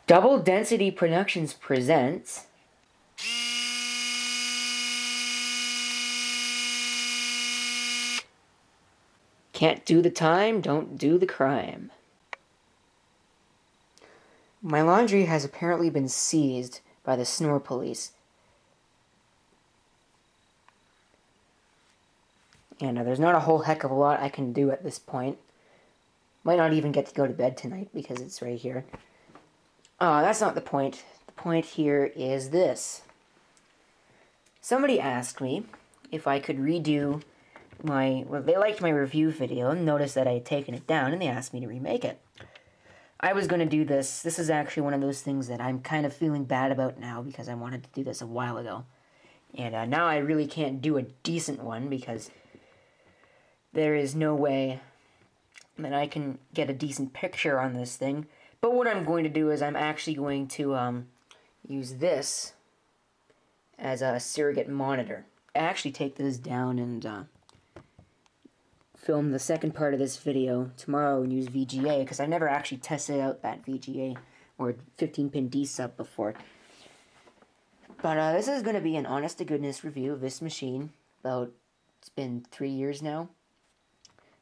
Double Density Productions presents Can't Do the Time, Don't Do the Crime. My laundry has apparently been seized by the snore police. And there's not a whole heck of a lot I can do at this point. Might not even get to go to bed tonight because it's right here. That's not the point. The point here is this. Somebody asked me if I could redo they liked my review video and noticed that I had taken it down, and they asked me to remake it. I was going to do this. This is actually one of those things that I'm kind of feeling bad about now because I wanted to do this a while ago. And now I really can't do a decent one because there is no way that I can get a decent picture on this thing. But what I'm going to do is I'm actually going to use this as a surrogate monitor. I actually take this down and film the second part of this video tomorrow and use VGA, because I've never actually tested out that VGA or 15-pin D-sub before. But this is going to be an honest-to-goodness review of this machine. It's been 3 years now.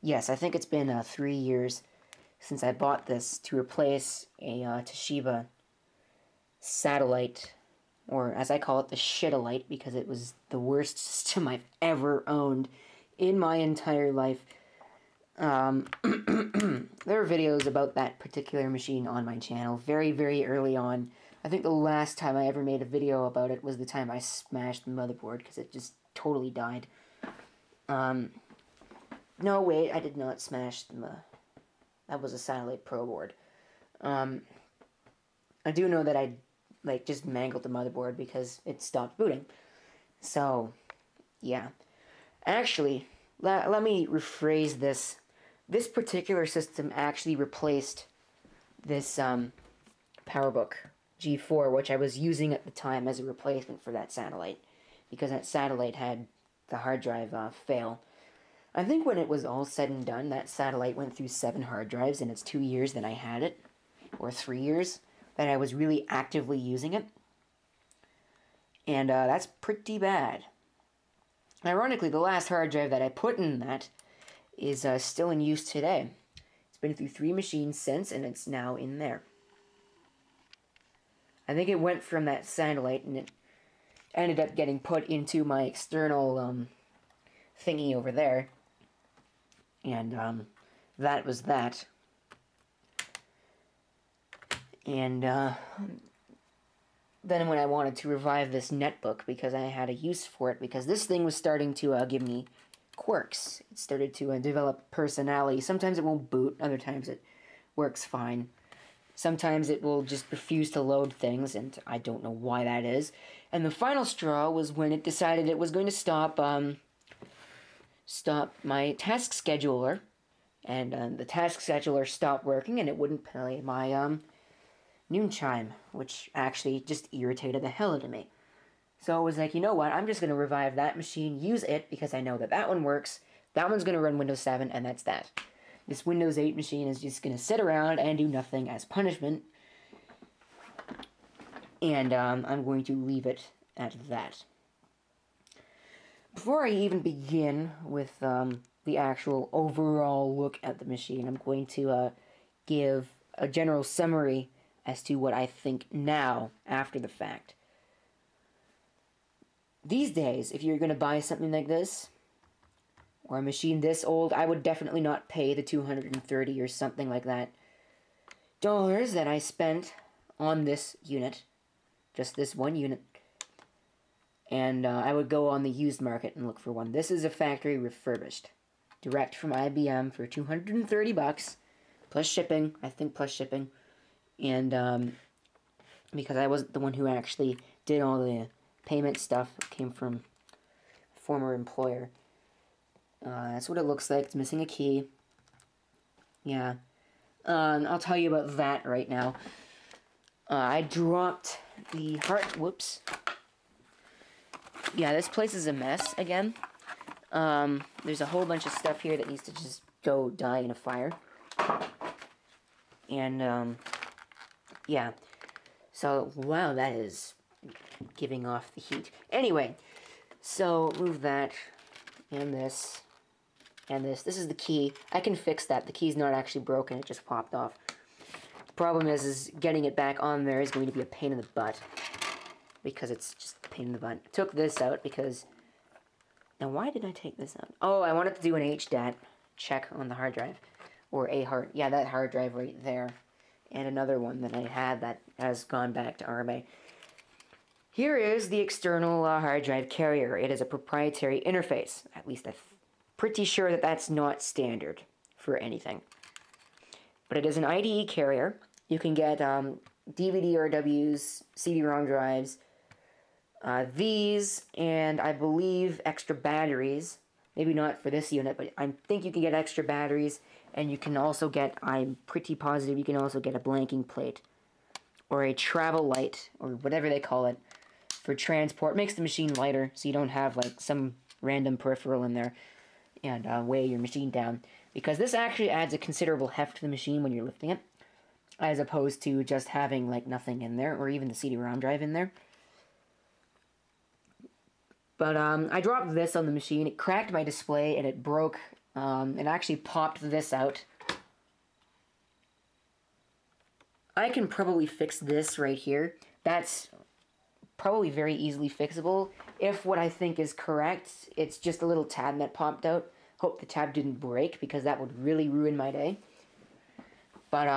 Yes, I think it's been 3 years since I bought this to replace a Toshiba satellite, or as I call it, the shit-alite, because it was the worst system I've ever owned in my entire life. There are videos about that particular machine on my channel very, very early on. I think the last time I ever made a video about it was the time I smashed the motherboard, because it just totally died. No, wait, I did not smash that was a Satellite Pro board. I do know that I, just mangled the motherboard because it stopped booting. So, yeah. Actually, let me rephrase this. This particular system actually replaced this PowerBook G4, which I was using at the time as a replacement for that satellite, because that satellite had the hard drive fail. I think when it was all said and done, that satellite went through 7 hard drives in its 2 years that I had it, or 3 years that I was really actively using it. And that's pretty bad. Ironically, the last hard drive that I put in that is still in use today. It's been through 3 machines since, and it's now in there. I think it went from that satellite, and it ended up getting put into my external thingy over there. And that was that. And then when I wanted to revive this netbook, because I had a use for it, because this thing was starting to give me quirks. It started to develop personality. Sometimes it won't boot, other times it works fine. Sometimes it will just refuse to load things, and I don't know why that is. And the final straw was when it decided it was going to stop my task scheduler, and the task scheduler stopped working, and it wouldn't play my noon chime, which actually just irritated the hell out of me. So I was like, you know what, I'm just going to revive that machine, use it, because I know that that one works, that one's going to run Windows 7, and that's that. This Windows 8 machine is just going to sit around and do nothing as punishment, and I'm going to leave it at that. Before I even begin with the actual overall look at the machine, I'm going to give a general summary as to what I think now, after the fact. These days, if you're going to buy something like this, or a machine this old, I would definitely not pay the $230 or something like that dollars that I spent on this unit, just this one unit. And I would go on the used market and look for one. This is a factory refurbished, direct from IBM for $230, plus shipping, I think plus shipping. And because I wasn't the one who actually did all the payment stuff, it came from a former employer. That's what it looks like. It's missing a key. Yeah. I'll tell you about that right now. I dropped the whoops. Yeah, this place is a mess again. There's a whole bunch of stuff here that needs to just go die in a fire. And, yeah. So, wow, that is giving off the heat. Anyway, so move that, and this, and this. This is the key. I can fix that. The key's not actually broken, it just popped off. The problem is getting it back on there is going to be a pain in the butt. Because it's just a pain in the butt. I took this out because... Now, why did I take this out? Oh, I wanted to do an HDAT check on the hard drive. Or a hard... Yeah, that hard drive right there. And another one that I had that has gone back to RMA. Here is the external hard drive carrier. It is a proprietary interface. At least I'm pretty sure that that's not standard for anything. But it is an IDE carrier. You can get DVD RWs, CD-ROM drives, these, and I believe extra batteries. Maybe not for this unit, but I think you can get extra batteries, and you can also get, I'm pretty positive, you can also get a blanking plate, or a travel light, or whatever they call it, for transport. It makes the machine lighter, so you don't have, like, some random peripheral in there, and weigh your machine down. Because this actually adds a considerable heft to the machine when you're lifting it, as opposed to just having, like, nothing in there, or even the CD-ROM drive in there. But I dropped this on the machine, it cracked my display, and it broke. It actually popped this out. I can probably fix this right here. That's probably very easily fixable. If what I think is correct, it's just a little tab that popped out. Hope the tab didn't break, because that would really ruin my day. But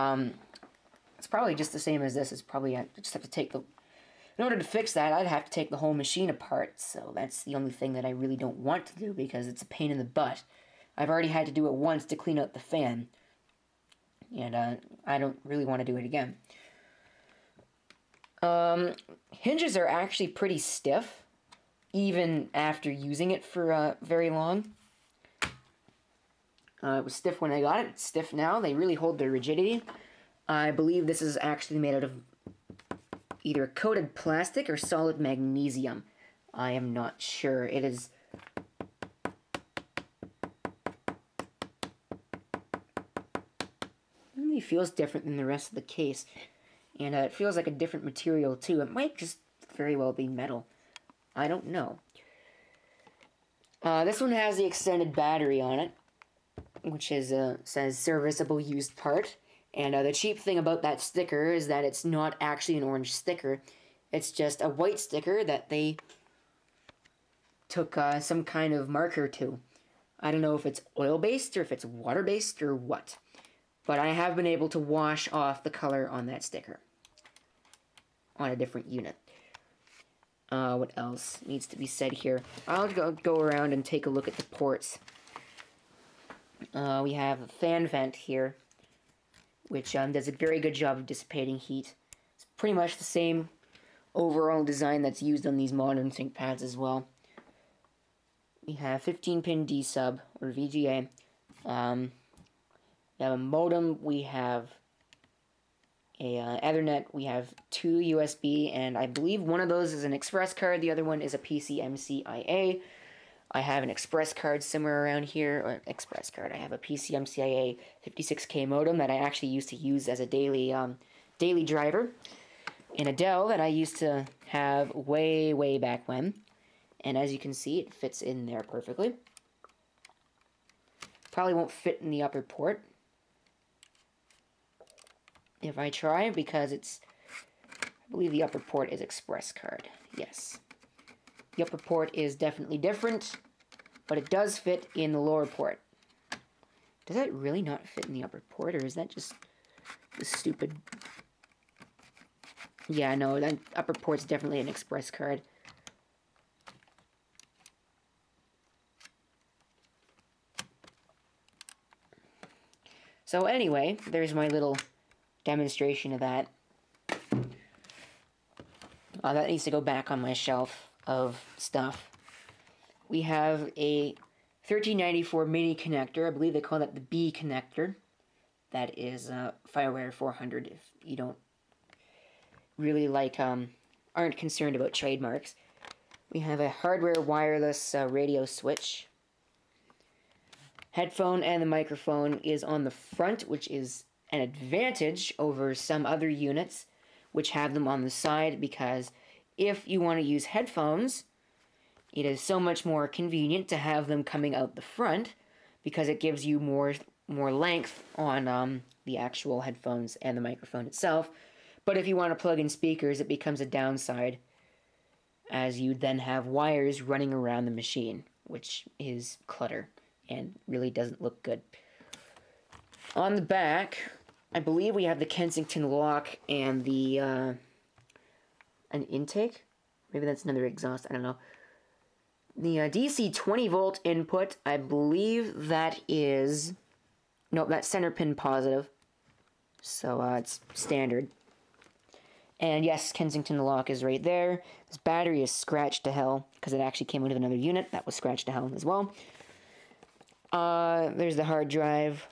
it's probably just the same as this. It's probably, I just have to take the... In order to fix that, I'd have to take the whole machine apart, so that's the only thing that I really don't want to do, because it's a pain in the butt. I've already had to do it once to clean out the fan, and I don't really want to do it again. Hinges are actually pretty stiff, even after using it for very long. It was stiff when I got it, it's stiff now. They really hold their rigidity. I believe this is actually made out of either coated plastic or solid magnesium. I am not sure. It is... It really feels different than the rest of the case. And it feels like a different material too. It might just very well be metal. I don't know. This one has the extended battery on it, which is says serviceable used part. And the cheap thing about that sticker is that it's not actually an orange sticker. It's just a white sticker that they took some kind of marker to. I don't know if it's oil-based or if it's water-based or what. But I have been able to wash off the color on that sticker on a different unit. What else needs to be said here? I'll go around and take a look at the ports. We have a fan vent here, which does a very good job of dissipating heat. It's pretty much the same overall design that's used on these modern ThinkPads as well. We have 15-pin D-sub, or VGA. We have a modem, we have a Ethernet, we have 2 USB, and I believe one of those is an express card, the other one is a PCMCIA. I have an express card somewhere around here, or express card. I have a PCMCIA 56K modem that I actually used to use as a daily driver in a Dell that I used to have way back when. And as you can see, it fits in there perfectly. Probably won't fit in the upper port if I try, because it's, I believe the upper port is express card. Yes. The upper port is definitely different, but it does fit in the lower port. Does that really not fit in the upper port, or is that just the stupid... Yeah, no, that upper port's definitely an express card. So anyway, there's my little demonstration of that. That needs to go back on my shelf of stuff. We have a 1394 mini connector. I believe they call that the B connector. That is Firewire 400 if you don't really like, aren't concerned about trademarks. We have a hardware wireless radio switch. Headphone and the microphone is on the front, which is an advantage over some other units, which have them on the side, because if you want to use headphones, it is so much more convenient to have them coming out the front, because it gives you more length on the actual headphones and the microphone itself. But if you want to plug in speakers, it becomes a downside, as you then have wires running around the machine, which is clutter and really doesn't look good. On the back, I believe we have the Kensington lock and the an intake. Maybe that's another exhaust, I don't know. The DC 20 volt input, I believe that is... No, that's center pin positive. So it's standard. And yes, Kensington lock is right there. This battery is scratched to hell, because it actually came out of another unit that was scratched to hell as well. There's the hard drive.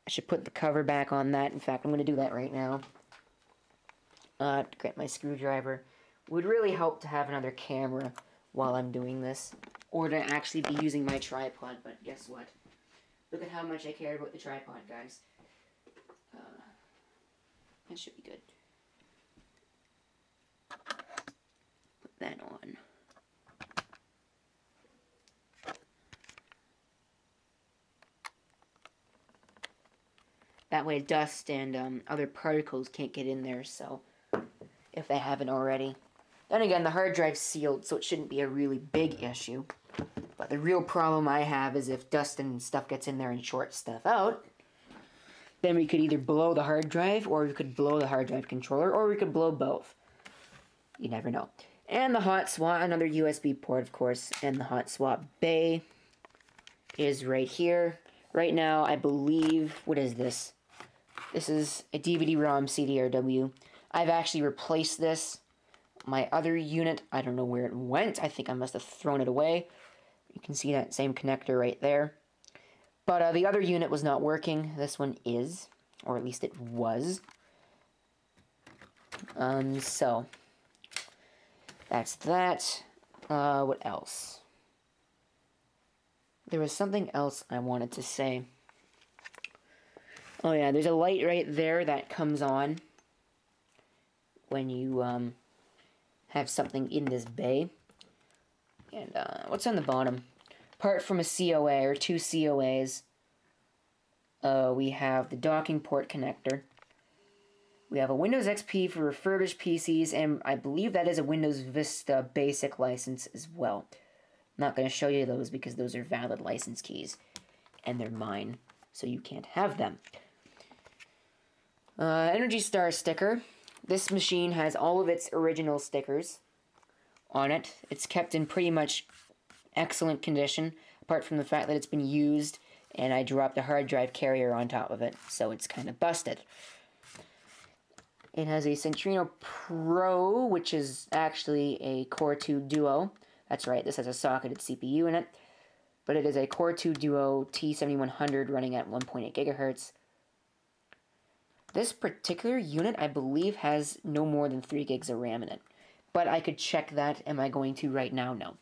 I should put the cover back on that. In fact, I'm going to do that right now. Get my screwdriver. Would really help to have another camera while I'm doing this, or to actually be using my tripod, but guess what? Look at how much I care about the tripod, guys. That should be good. Put that on. That way dust and other particles can't get in there, so if they haven't already. Then again, the hard drive's sealed, so it shouldn't be a really big issue. But the real problem I have is if dust and stuff gets in there and shorts stuff out, then we could either blow the hard drive, or we could blow the hard drive controller, or we could blow both. You never know. And the hot swap, another USB port, of course, and the hot swap bay is right here. Right now, I believe, what is this? This is a DVD-ROM CDRW. I've actually replaced this. My other unit, I don't know where it went. I think I must have thrown it away. You can see that same connector right there. But the other unit was not working. This one is, or at least it was. So that's that. What else? There was something else I wanted to say. Oh yeah, there's a light right there that comes on when you have something in this bay. And what's on the bottom? Apart from a COA, or two COAs, we have the docking port connector. We have a Windows XP for refurbished PCs, and I believe that is a Windows Vista basic license as well. I'm not going to show you those because those are valid license keys, and they're mine, so you can't have them. Energy Star sticker. This machine has all of its original stickers on it. It's kept in pretty much excellent condition, apart from the fact that it's been used and I dropped a hard drive carrier on top of it, so it's kind of busted. It has a Centrino Pro, which is actually a Core 2 Duo. That's right, this has a socketed CPU in it, but it is a Core 2 Duo T6100 running at 1.8 gigahertz. This particular unit, I believe, has no more than 3 gigs of RAM in it. But I could check that. Am I going to right now? No.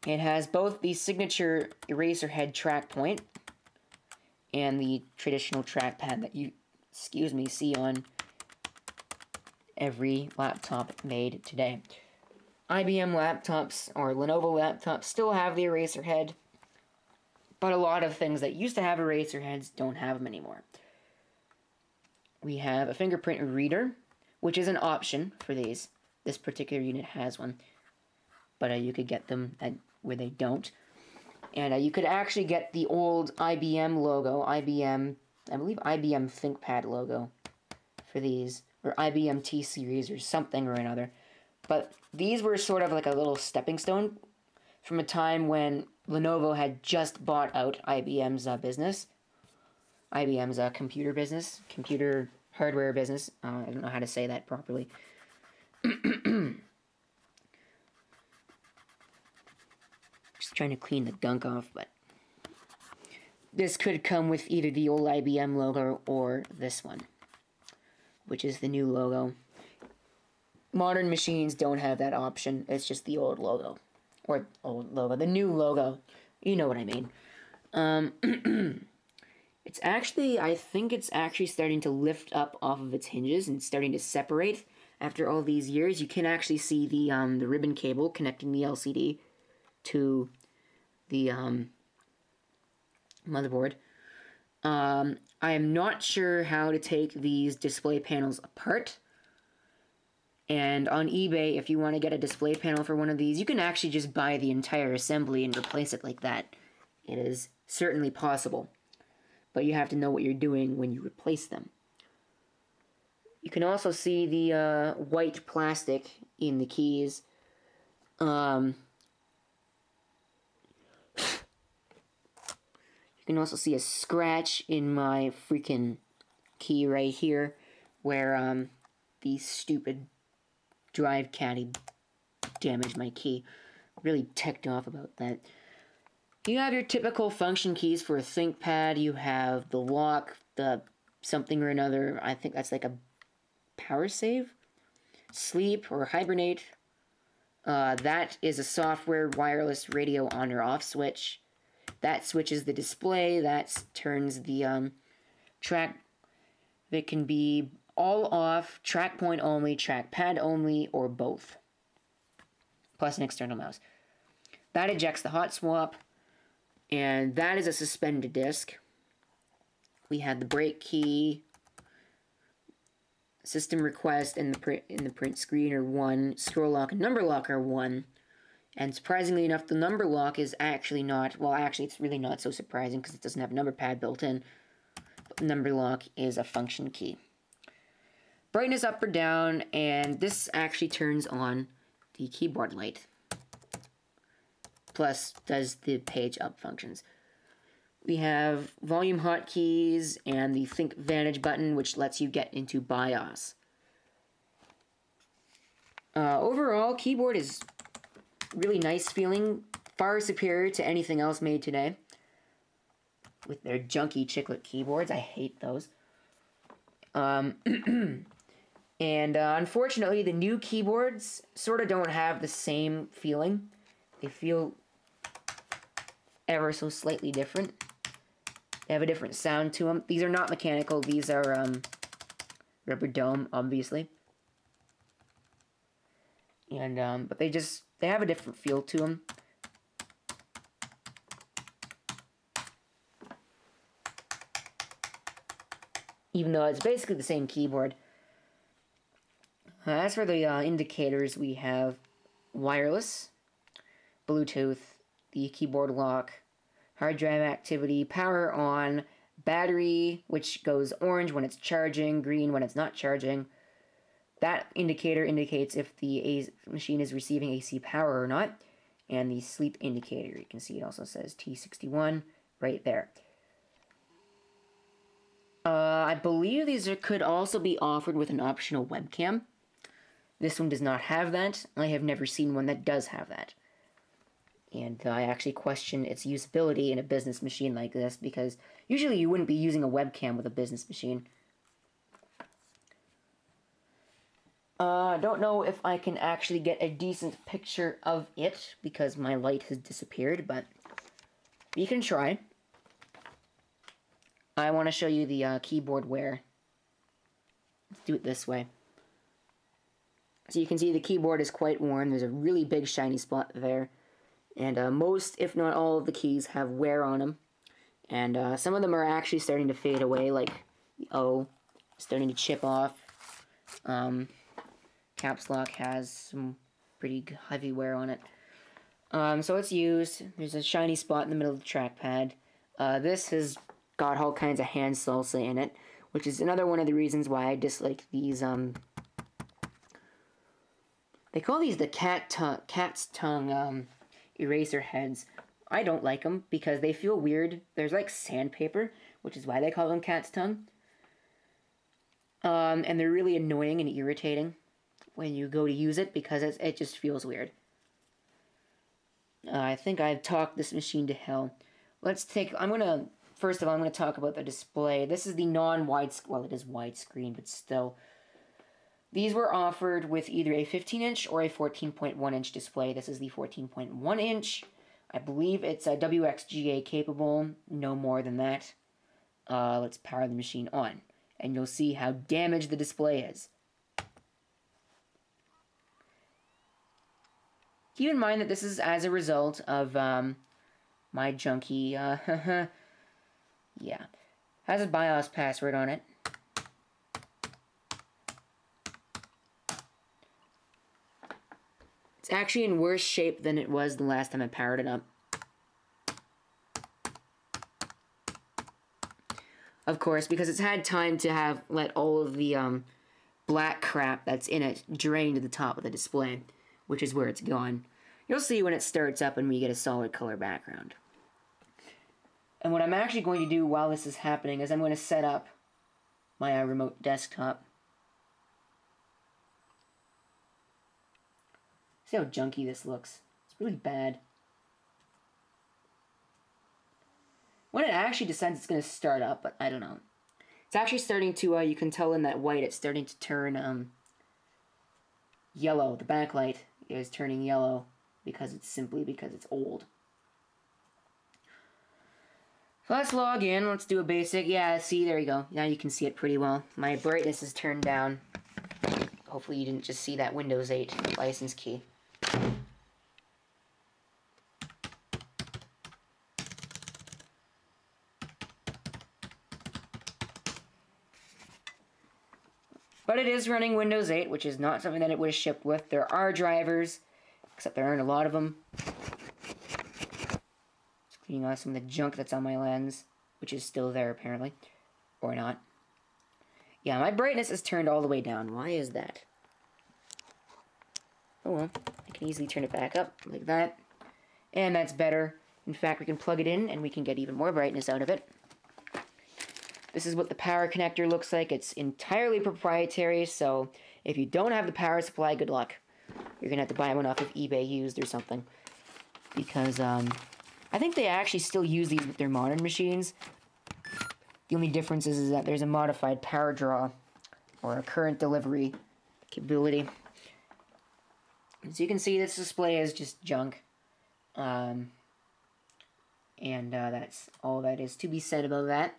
It has both the signature eraser head track point and the traditional trackpad that you, see on every laptop made today. IBM laptops or Lenovo laptops still have the eraser head, but a lot of things that used to have eraser heads don't have them anymore. We have a fingerprint reader, which is an option for these. This particular unit has one, but you could get them where they don't. And you could actually get the old IBM logo, I believe IBM Thinkpad logo for these, or IBM T-Series or something or another. But these were sort of like a little stepping stone from a time when Lenovo had just bought out IBM's business. IBM's computer business, computer hardware business. I don't know how to say that properly. Just trying to clean the gunk off, but this could come with either the old IBM logo or this one, which is the new logo. Modern machines don't have that option. It's just the old logo. Or old logo. The new logo. You know what I mean. It's actually, I think it's actually starting to lift up off of its hinges and starting to separate after all these years. You can actually see the ribbon cable connecting the LCD to the motherboard. I am not sure how to take these display panels apart. And on eBay, if you want to get a display panel for one of these, you can actually just buy the entire assembly and replace it like that. It is certainly possible. But you have to know what you're doing when you replace them. You can also see the white plastic in the keys. You can also see a scratch in my freaking key right here, where the stupid drive caddy damaged my key. Really ticked off about that. You have your typical function keys for a Thinkpad. You have the lock, the something or another. I think that's like a power save, sleep, or hibernate. That is a software wireless radio on or off switch. That switches the display. That turns the track. It can be all off, track point only, trackpad only, or both. Plus an external mouse. That ejects the hot swap. And that is a suspended disc. We had the brake key, system request, and the print screen are 1, scroll lock and number lock are 1. And surprisingly enough, the number lock is actually not, well, actually it's really not so surprising because it doesn't have a number pad built in. But the number lock is a function key. Brightness up or down, and this actually turns on the keyboard light. Plus does the page up functions. We have volume hotkeys and the Think Vantage button, which lets you get into BIOS. Overall, keyboard is really nice feeling, far superior to anything else made today. With their junky chiclet keyboards, I hate those. And unfortunately, the new keyboards sort of don't have the same feeling. They feel ever so slightly different. They have a different sound to them. These are not mechanical. These are rubber dome, obviously. And but they have a different feel to them. Even though it's basically the same keyboard. As for the indicators, we have wireless, Bluetooth, the keyboard lock, hard drive activity, power on, battery, which goes orange when it's charging, green when it's not charging. That indicator indicates if the machine is receiving AC power or not. And the sleep indicator, you can see it also says T61 right there. I believe these could also be offered with an optional webcam. This one does not have that. I have never seen one that does have that. And I actually question its usability in a business machine like this, because usually you wouldn't be using a webcam with a business machine. I don't know if I can actually get a decent picture of it, because my light has disappeared, but you can try. I want to show you the keyboard wear. Let's do it this way. So you can see the keyboard is quite worn. There's a really big shiny spot there. And most, if not all, of the keys have wear on them. And some of them are actually starting to fade away, like the O, starting to chip off. Caps lock has some pretty heavy wear on it. So it's used. There's a shiny spot in the middle of the trackpad. This has got all kinds of hand salsa in it, which is another one of the reasons why I dislike these, they call these the cat's tongue eraser heads. I don't like them because they feel weird. There's like sandpaper, which is why they call them cat's tongue. And they're really annoying and irritating when you go to use it because it just feels weird. I think I've talked this machine to hell. First of all, I'm going to talk about the display. This is the non-wide, well, it is widescreen, but still. These were offered with either a 15-inch or a 14.1-inch display. This is the 14.1-inch. I believe it's WXGA capable, no more than that. Let's power the machine on, and you'll see how damaged the display is. Keep in mind that this is as a result of my junky, yeah, has a BIOS password on it. It's actually in worse shape than it was the last time I powered it up. Of course, because it's had time to have let all of the black crap that's in it drain to the top of the display, which is where it's gone. You'll see when it starts up and we get a solid color background. And what I'm actually going to do while this is happening is I'm going to set up my remote desktop. See how junky this looks? It's really bad. When it actually decides it's going to start up, but I don't know. It's actually starting to, you can tell in that white, it's starting to turn yellow. The backlight is turning yellow because it's simply because it's old. So let's log in. Let's do a basic. Yeah, see, there you go. Now you can see it pretty well. My brightness is turned down. Hopefully you didn't just see that Windows 8 license key. But it is running Windows 8, which is not something that it would have shipped with. There are drivers, except there aren't a lot of them. Just cleaning off some of the junk that's on my lens, which is still there apparently. Or not. Yeah, my brightness is turned all the way down. Why is that? Oh well, I can easily turn it back up, like that. And that's better. In fact, we can plug it in and we can get even more brightness out of it. This is what the power connector looks like. It's entirely proprietary, so if you don't have the power supply, good luck. You're going to have to buy one off of eBay used or something. Because, I think they actually still use these with their modern machines. The only difference is that there's a modified power draw, or a current delivery capability. As you can see, this display is just junk. And that's all that is to be said about that.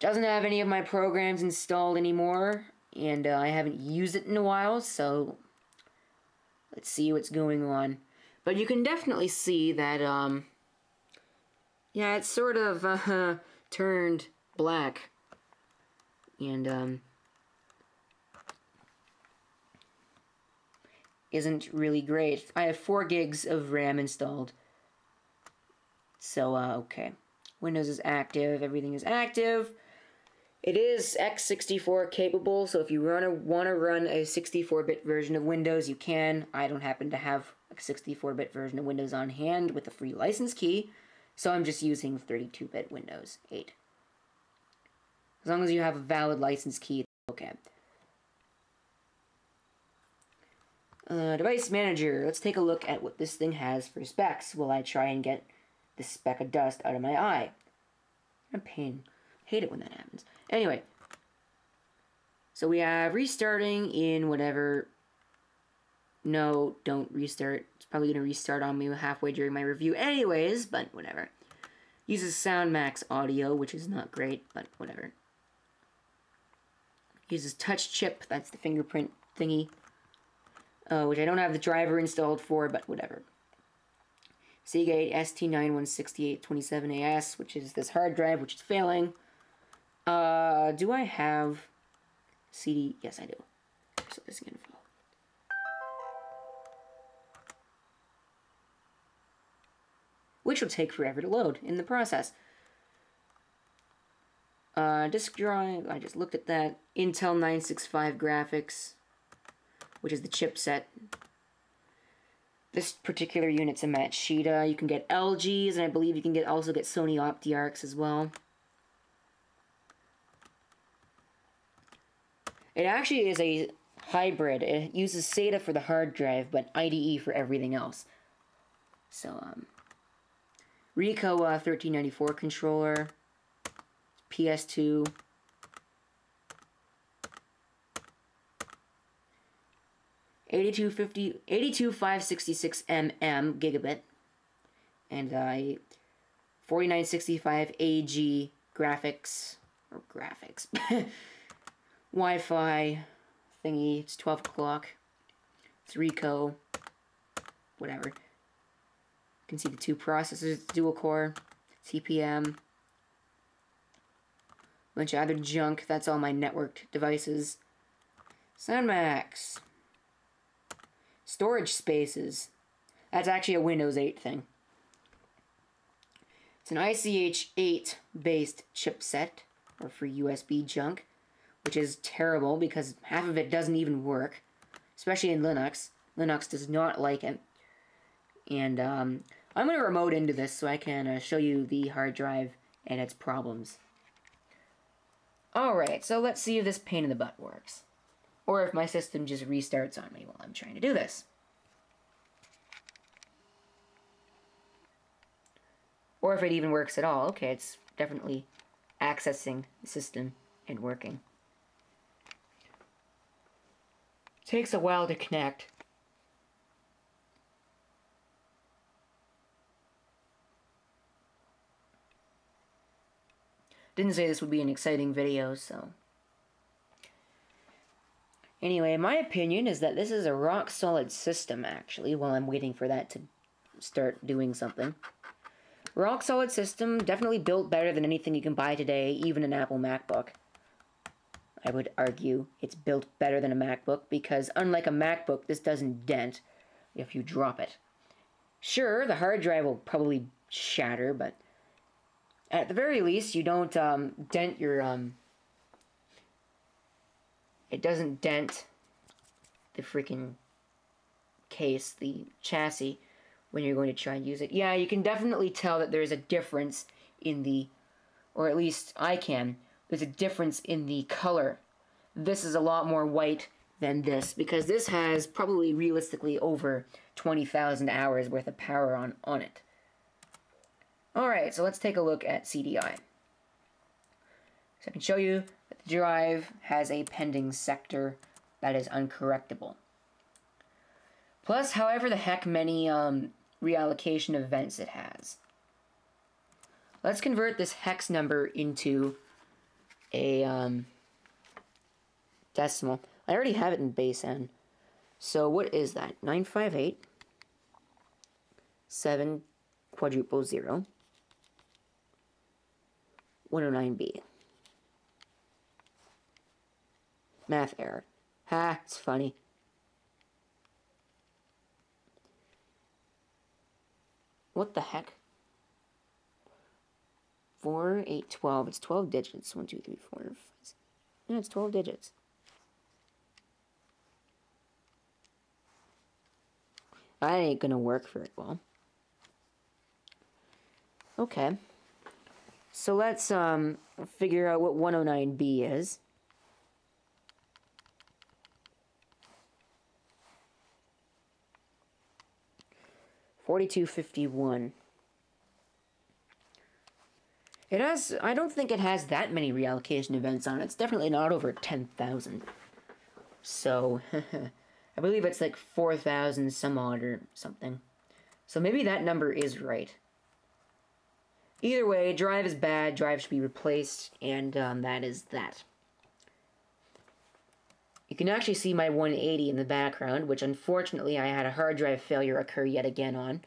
Doesn't have any of my programs installed anymore, and I haven't used it in a while, so let's see what's going on. But you can definitely see that, yeah, it's sort of turned black, and isn't really great. I have 4 gigs of RAM installed, so okay. Windows is active, everything is active. It is x64 capable, so if you want to run a 64-bit version of Windows, you can. I don't happen to have a 64-bit version of Windows on hand with a free license key, so I'm just using 32-bit Windows 8. As long as you have a valid license key, it's okay. Device Manager. Let's take a look at what this thing has for specs while I try and get this speck of dust out of my eye. I'm a pain. Hate it when that happens. Anyway, so we have restarting in whatever. No, don't restart. It's probably going to restart on me halfway during my review anyways, but whatever. Uses SoundMax audio, which is not great, but whatever. Uses touch chip, that's the fingerprint thingy, which I don't have the driver installed for, but whatever. Seagate ST916827AS, which is this hard drive, which is failing. Do I have CD? Yes, I do. So this info. Which will take forever to load in the process. Disk drive, I just looked at that. Intel 965 graphics, which is the chipset. This particular unit's a Matsushita. You can get LGs, and I believe you can also get Sony OptiArcs as well. It actually is a hybrid. It uses SATA for the hard drive, but IDE for everything else. So, Ricoh 1394 controller, PS2. $82 566 gigabit, and 4965 AG graphics, Wi-Fi thingy. It's 12 o'clock. It's Rico, whatever. You can see the two processors, dual core, TPM, bunch of other junk. That's all my networked devices. SoundMax. Storage spaces. That's actually a Windows 8 thing. It's an ICH8 based chipset, or for USB junk, which is terrible because half of it doesn't even work, especially in Linux. Linux does not like it. And I'm going to remote into this so I can show you the hard drive and its problems. Alright, so let's see if this pain in the butt works. Or if my system just restarts on me while I'm trying to do this. Or if it even works at all. Okay, it's definitely accessing the system and working. Takes a while to connect. Didn't say this would be an exciting video, so... Anyway, my opinion is that this is a rock-solid system, actually, while I'm waiting for that to start doing something. Rock-solid system, definitely built better than anything you can buy today, even an Apple MacBook. I would argue it's built better than a MacBook, because unlike a MacBook, this doesn't dent if you drop it. Sure, the hard drive will probably shatter, but at the very least, you don't dent your... It doesn't dent the freaking case, the chassis, when you're going to try and use it. Yeah, you can definitely tell that there's a difference in the, or at least I can, there's a difference in the color. This is a lot more white than this, because this has probably realistically over 20,000 hours worth of power on it. Alright, so let's take a look at CDI. So I can show you that the drive has a pending sector that is uncorrectable. Plus, however the heck many reallocation events it has. Let's convert this hex number into a decimal. I already have it in base N. So what is that? 958 7 quadruple 0 109B. Math error. Ha, it's funny. What the heck? 4, 8, 12. It's 12 digits. 1, 2, 3, 4, 5, 6. Yeah, it's 12 digits. That ain't gonna work very well. Okay. So let's figure out what 109B is. $42.51. It has, I don't think it has that many reallocation events on it. It's definitely not over 10,000. So, I believe it's like 4,000 some odd or something. So maybe that number is right. Either way, drive is bad, drive should be replaced, and that is that. You can actually see my 180 in the background, which unfortunately I had a hard drive failure occur yet again on.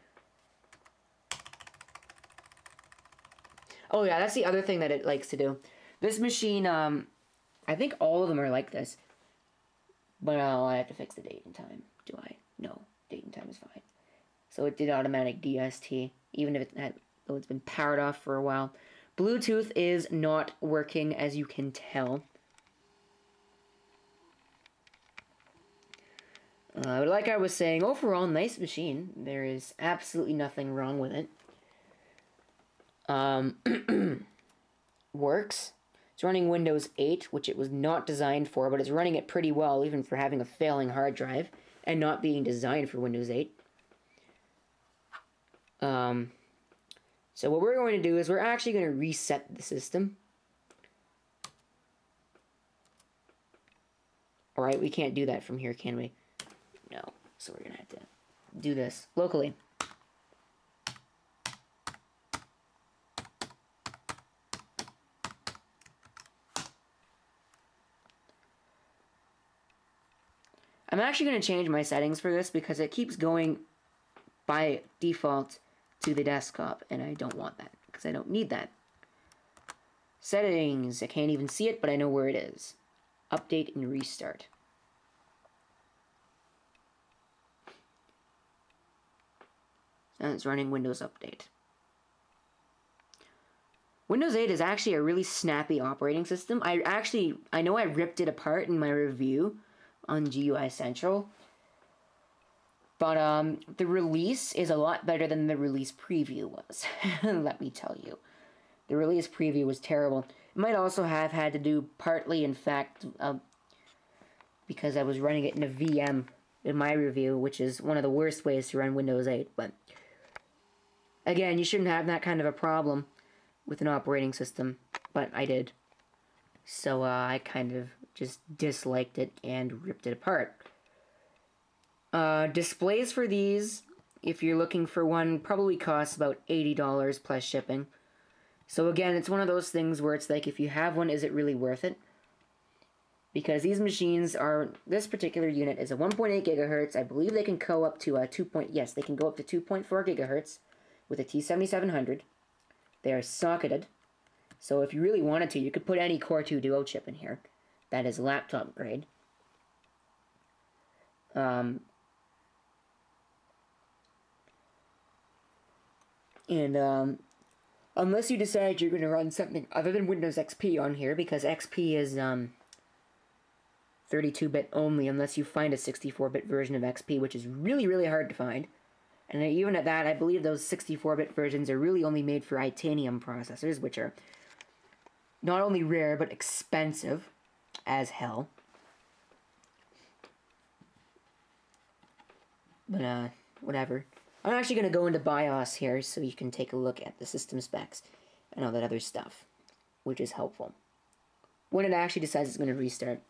Oh yeah, that's the other thing that it likes to do. This machine, I think all of them are like this. But I have to fix the date and time. Do I? No, date and time is fine. So it did automatic DST, even if it had, though it's been powered off for a while. Bluetooth is not working, as you can tell. But like I was saying, overall, nice machine. There is absolutely nothing wrong with it. Works. It's running Windows 8, which it was not designed for, but it's running it pretty well, even for having a failing hard drive, and not being designed for Windows 8. So what we're going to do is we're actually going to reset the system. Alright, we can't do that from here, can we? No. So we're going to have to do this locally. I'm actually going to change my settings for this because it keeps going by default to the desktop, and I don't want that because I don't need that. Settings, I can't even see it, but I know where it is. Update and restart. And it's running Windows Update. Windows 8 is actually a really snappy operating system. I know I ripped it apart in my review on GUI Central, but the release is a lot better than the release preview was. Let me tell you. The release preview was terrible. It might also have had to do partly, in fact, because I was running it in a VM in my review, which is one of the worst ways to run Windows 8. But again, you shouldn't have that kind of a problem with an operating system, but I did. So I kind of just disliked it and ripped it apart. Displays for these, if you're looking for one, probably costs about $80 plus shipping. So again, it's one of those things where it's like, if you have one, is it really worth it? Because these machines are, this particular unit is a 1.8 gigahertz. I believe they can go up to yes, they can go up to 2.4 gigahertz with a T6100. They are socketed. So if you really wanted to, you could put any Core 2 Duo chip in here. That is laptop grade. Unless you decide you're going to run something other than Windows XP on here, because XP is 32-bit only unless you find a 64-bit version of XP, which is really, really hard to find. And even at that, I believe those 64-bit versions are really only made for Itanium processors, which are not only rare, but expensive as hell. But, whatever. I'm actually going to go into BIOS here so you can take a look at the system specs and all that other stuff, which is helpful. When it actually decides it's going to restart.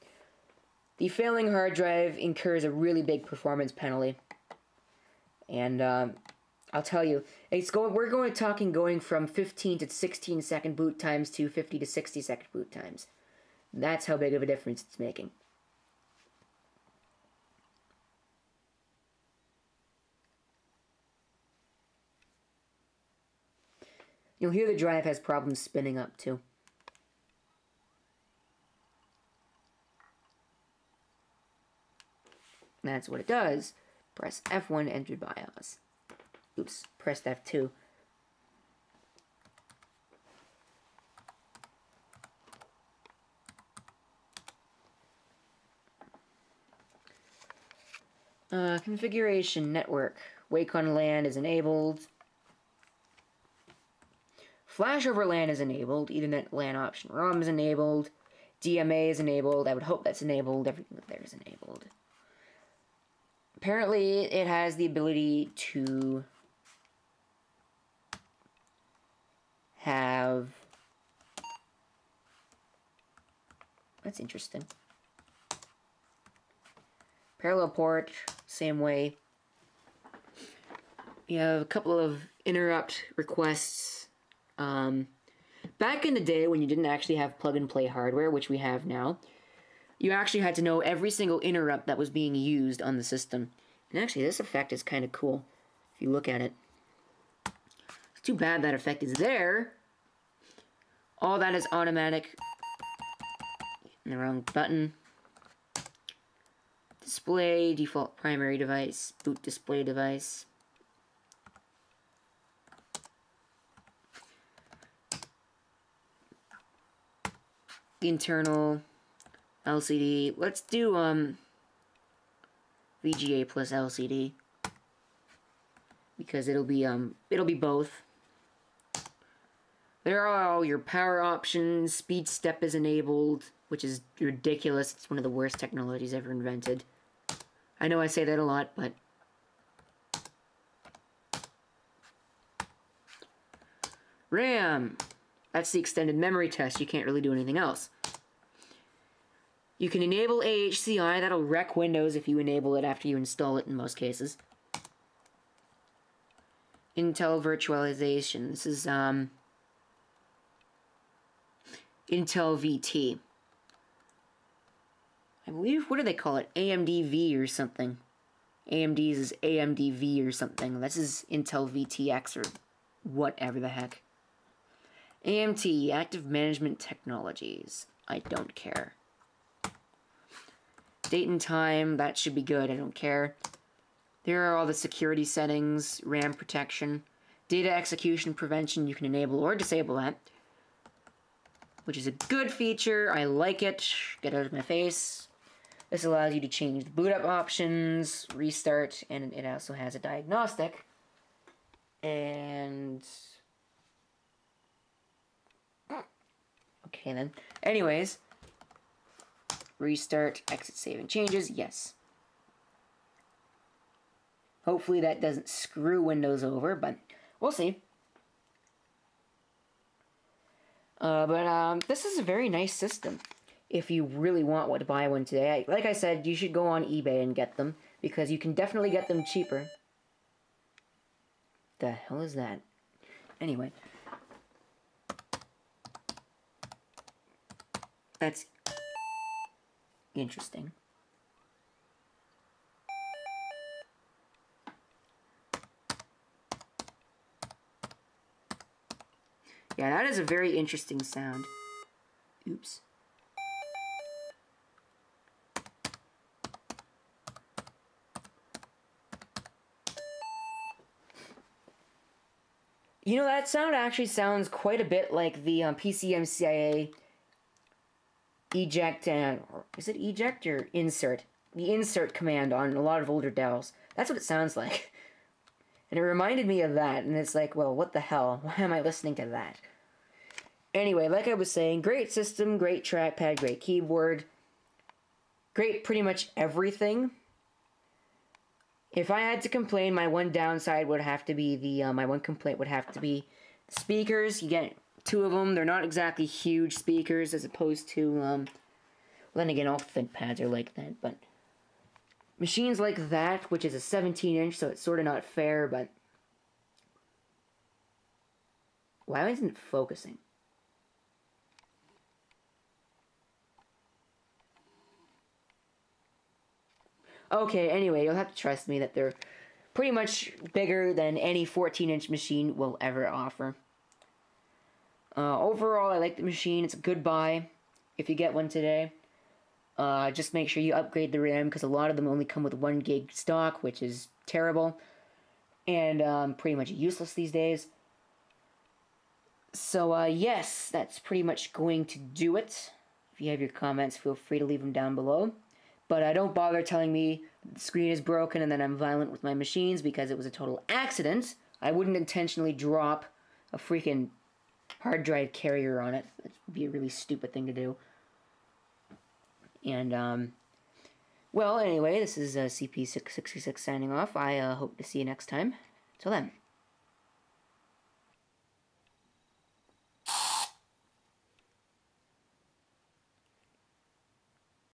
The failing hard drive incurs a really big performance penalty. And I'll tell you, we're talking from 15 to 16 second boot times to 50 to 60 second boot times. That's how big of a difference it's making. You'll hear the drive has problems spinning up, too. That's what it does. Press F1, enter BIOS. Oops, pressed F2. Configuration, network. Wake on LAN is enabled. Flash over LAN is enabled. Ethernet LAN option ROM is enabled. DMA is enabled. I would hope that's enabled. Everything up there is enabled. Apparently, it has the ability to have... That's interesting. Parallel port, same way. You have a couple of interrupt requests. Back in the day when you didn't actually have plug-and-play hardware, which we have now, you actually had to know every single interrupt that was being used on the system. And actually, this effect is kind of cool, if you look at it. It's too bad that effect is there. All that is automatic. The wrong button. Display, default primary device, boot display device. Internal LCD. Let's do VGA plus LCD because it'll be both. There are all your power options. Speed step is enabled, which is ridiculous. It's one of the worst technologies ever invented. I know I say that a lot, but RAM. That's the extended memory test. You can't really do anything else. You can enable AHCI. That'll wreck Windows if you enable it after you install it in most cases. Intel virtualization. This is Intel VT. I believe, what do they call it? AMD-V or something. AMD's is AMD-V or something. This is Intel VTX or whatever the heck. AMT, Active Management Technologies. I don't care. Date and time, that should be good, I don't care. There are all the security settings, RAM protection. Data execution prevention, you can enable or disable that. Which is a good feature, I like it. Get out of my face. This allows you to change the boot up options, restart, and it also has a diagnostic. And... okay then. Anyways. Restart, exit saving changes, yes. Hopefully that doesn't screw Windows over, but we'll see. This is a very nice system. If you really want to buy one today, like I said, you should go on eBay and get them, because you can definitely get them cheaper. The hell is that? Anyway. That's interesting. Yeah, that is a very interesting sound. Oops. You know, that sound actually sounds quite a bit like the PCMCIA eject and... or is it eject or insert? The insert command on a lot of older Dells. That's what it sounds like. And it reminded me of that, and it's like, well, what the hell? Why am I listening to that? Anyway, like I was saying, great system, great trackpad, great keyboard. Great pretty much everything. If I had to complain, my one downside would have to be the, my one complaint would have to be the speakers. You get two of them. They're not exactly huge speakers as opposed to, well, then again, all Thinkpads are like that, but machines like that, which is a 17-inch, so it's sort of not fair, but why isn't it focusing? Okay, anyway, you'll have to trust me that they're pretty much bigger than any 14-inch machine will ever offer. Overall, I like the machine. It's a good buy if you get one today. Just make sure you upgrade the RAM, because a lot of them only come with 1 gig stock, which is terrible. And pretty much useless these days. So, yes, that's pretty much going to do it. If you have your comments, feel free to leave them down below. But don't bother telling me the screen is broken and that I'm violent with my machines, because it was a total accident. I wouldn't intentionally drop a freaking hard drive carrier on it. That would be a really stupid thing to do. And, well, anyway, this is CP666 signing off. I hope to see you next time. Till then.